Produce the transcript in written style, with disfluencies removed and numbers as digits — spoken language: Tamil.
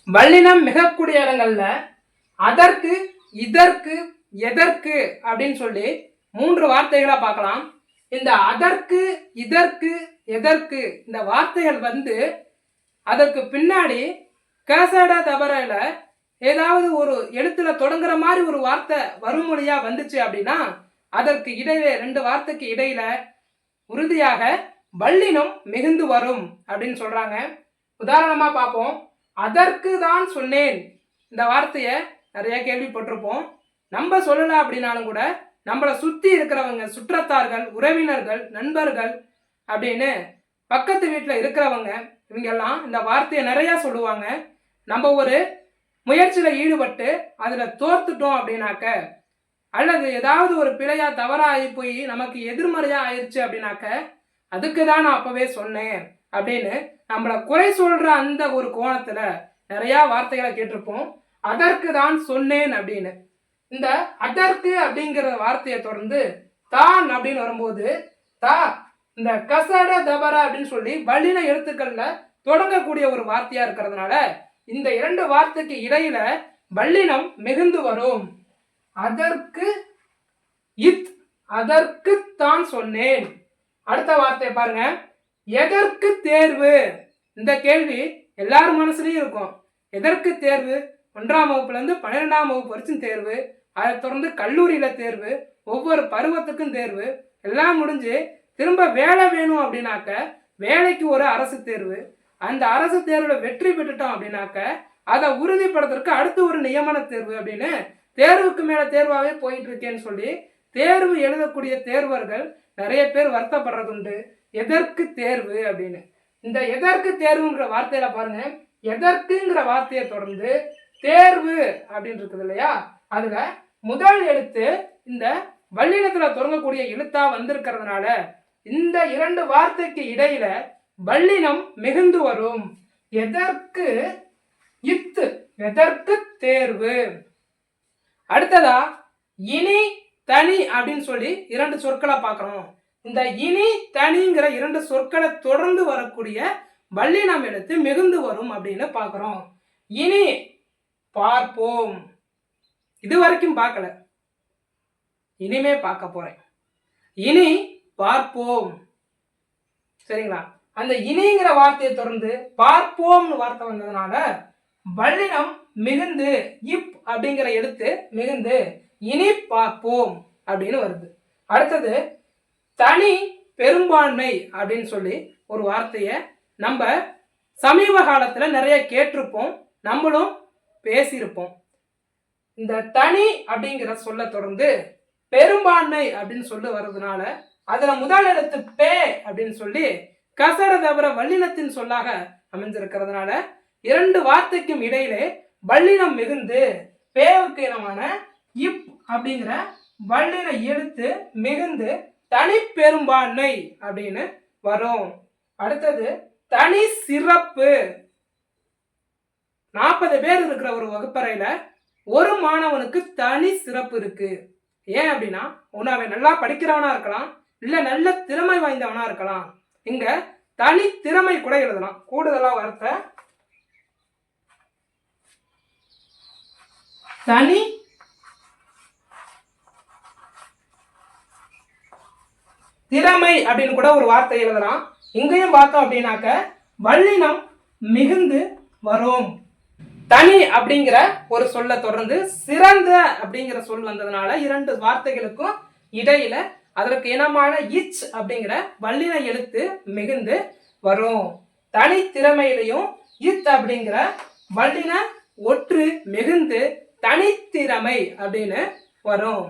வல்லினம் மிகக்கூடிய இடங்கள்ல அதற்கு, இதற்கு, எதற்கு அப்படின்னு சொல்லி 3 வார்த்தைகளா பார்க்கலாம். இந்த அதற்கு, இதற்கு, எதற்கு இந்த வார்த்தைகள் அதற்கு பின்னாடி கசட தபரையில ஏதாவது ஒரு எழுத்துல தொடங்குற மாதிரி ஒரு வார்த்தை வருமொழியா வந்துச்சு அப்படின்னா அதற்கு இடையில 2 வார்த்தைக்கு இடையில உறுதியாக வல்லினம் மிகுந்து வரும் அப்படின்னு சொல்றாங்க. உதாரணமா பார்ப்போம். அதற்கு தான் சொன்னேன். இந்த வார்த்தையை நிறைய கேள்விப்பட்டிருப்போம். நம்ம சொல்லல அப்படின்னாலும் கூட நம்மளை சுத்தி இருக்கிறவங்க, சுற்றத்தார்கள், உறவினர்கள், நண்பர்கள் அப்படின்னு பக்கத்து வீட்டில் இருக்கிறவங்க இவங்கெல்லாம் இந்த வார்த்தையை நிறைய சொல்லுவாங்க. நம்ம ஒரு முயற்சியில ஈடுபட்டு அதுல தோர்த்துட்டோம் அப்படின்னாக்க, அல்லது ஏதாவது ஒரு பிழையா தவறா ஆகி போய் நமக்கு எதிர்மறையா ஆயிடுச்சு அப்படின்னாக்க, அதுக்கு தான் நான் அப்பவே சொன்னேன் அப்படின்னு நம்மளை குறை சொல்ற அந்த ஒரு கோணத்துல நிறைய வார்த்தைகளை கேட்டிருப்போம். அதற்கு தான் சொன்னேன் அப்படின்னு. இந்த அதற்கு அப்படிங்கிற வார்த்தையை தொடர்ந்து தான் அப்படின்னு வரும்போது இந்த கசட தபர அப்படின்னு சொல்லி வல்லின எழுத்துக்கள்ல தொடங்கக்கூடிய ஒரு வார்த்தையா இருக்கிறதுனால இந்த 2 வார்த்தைக்கு இடையில வல்லினம் மிகுந்து வரும். அதற்கு இத், அதற்கு தான் சொன்னேன். அடுத்த வார்த்தை பாருங்க. எதற்கு தேர்வு? இந்த கேள்வி எல்லாரும் மனசுலயும் இருக்கும். எதற்கு தேர்வு? 1ஆம் வகுப்புல இருந்து 12ஆம் வகுப்பு வரைக்கும் தேர்வு, அதை தொடர்ந்து கல்லூரியில தேர்வு, ஒவ்வொரு பருவத்துக்கும் தேர்வு, எல்லாம் முடிஞ்சு திரும்ப வேலை வேணும் அப்படின்னாக்க வேலைக்கு ஒரு அரசு தேர்வு, அந்த அரசு தேர்வுல வெற்றி பெற்றுட்டோம் அப்படின்னாக்க அதை உறுதிப்படுத்துறதுக்கு அடுத்து ஒரு நியமன தேர்வு அப்படின்னு தேர்வுக்கு மேல தேர்வாகவே போயிட்டு இருக்கேன்னு சொல்லி தேர்வு எழுதக்கூடிய தேர்வர்கள் நிறைய பேர் வருத்தப்படுறது உண்டு. எதற்கு தேர்வு அப்படின்னு. இந்த எதற்கு தேர்வுங்கிற வார்த்தையில பாருங்க, எதற்குங்கிற வார்த்தையை தொடர்ந்து தேர்வு அப்படின்னு இருக்குது இல்லையா, அதுல முதல் எழுத்து இந்த வல்லினத்துல தொடங்கக்கூடிய எழுத்தா வந்திருக்கிறதுனால இந்த 2 வார்த்தைக்கு இடையில வல்லினம் மிகுந்து வரும். எதற்கு இத்து, எதற்கு தேர்வு. அடுத்ததா இனி தனி அப்படின்னு சொல்லி 2 சொற்களை பார்க்கிறோம். இந்த இனி தனிங்கிற 2 சொற்களை தொடர்ந்து வரக்கூடிய வல்லினம் எழுத்து மிகுந்து வரும் அப்படின்னு பார்க்கிறோம். இனி பார்ப்போம். இது வரைக்கும் பார்க்கல, இனிமே பார்க்க போறேன். இனி பார்ப்போம். சரிங்களா? அந்த இனிங்கிற வார்த்தையை தொடர்ந்து பார்ப்போம்னு வார்த்தை வந்ததுனால வல்லினம் மிகுந்து இப் அப்படிங்கிற எழுத்து மிகுந்து இனி பார்ப்போம் அப்படின்னு வருது. அடுத்தது தனி பெரும்பான்மை அப்படின்னு சொல்லி ஒரு வார்த்தையை நம்ம சமீப காலத்துல நிறைய கேட்டிருப்போம், நம்மளும் பேசியிருப்போம். இந்த தனி அப்படிங்கிற சொல்ல தொடர்ந்து பெரும்பான்மை அப்படின்னு சொல்லி வர்றதுனால அதுல முதல் எழுத்து பே அப்படின்னு சொல்லி கசட தவிர வல்லினத்தின் சொல்லாக அமைஞ்சிருக்கிறதுனால 2 வார்த்தைக்கும் இடையிலே வல்லினம் மிகுந்து பேவுக்கு இனமான இப் அப்படிங்கிற வல்லின எழுத்து மிகுந்து தனி பெரும்பான்மை அப்படின்னு வரும். அடுத்தது தனி சிறப்பு. 40 பேர் இருக்கிற ஒரு வகுப்பறையில ஒரு மாணவனுக்கு தனி சிறப்பு இருக்கு. ஏன் அப்படின்னா ஒன்னு அவன் நல்லா படிக்கிறவனா இருக்கலாம், இல்ல நல்ல திறமை வாய்ந்தவனா இருக்கலாம். இங்க தனி திறமை கூட எழுதலாம். கூடுதலா வார்த்தை தனி திறமை அப்படின்னு கூட ஒரு வார்த்தை எழுதலாம். இங்கேயும் பார்த்தோம் அப்படின்னாக்க வல்லினம் மிகுந்து வரும். தனி அப்படிங்கிற ஒரு சொல்ல தொடர்ந்து சிறந்த அப்படிங்கிற சொல் வந்ததுனால 2 வார்த்தைகளுக்கும் இடையில அதற்கு இனமான இச் அப்படிங்கிற வல்லின எழுத்து மிகுந்து வரும். தனி திறமையிலையும் இத் அப்படிங்கிற வல்லின ஒற்று மிகுந்து தனித்திறமை அப்படின்னு வரும்.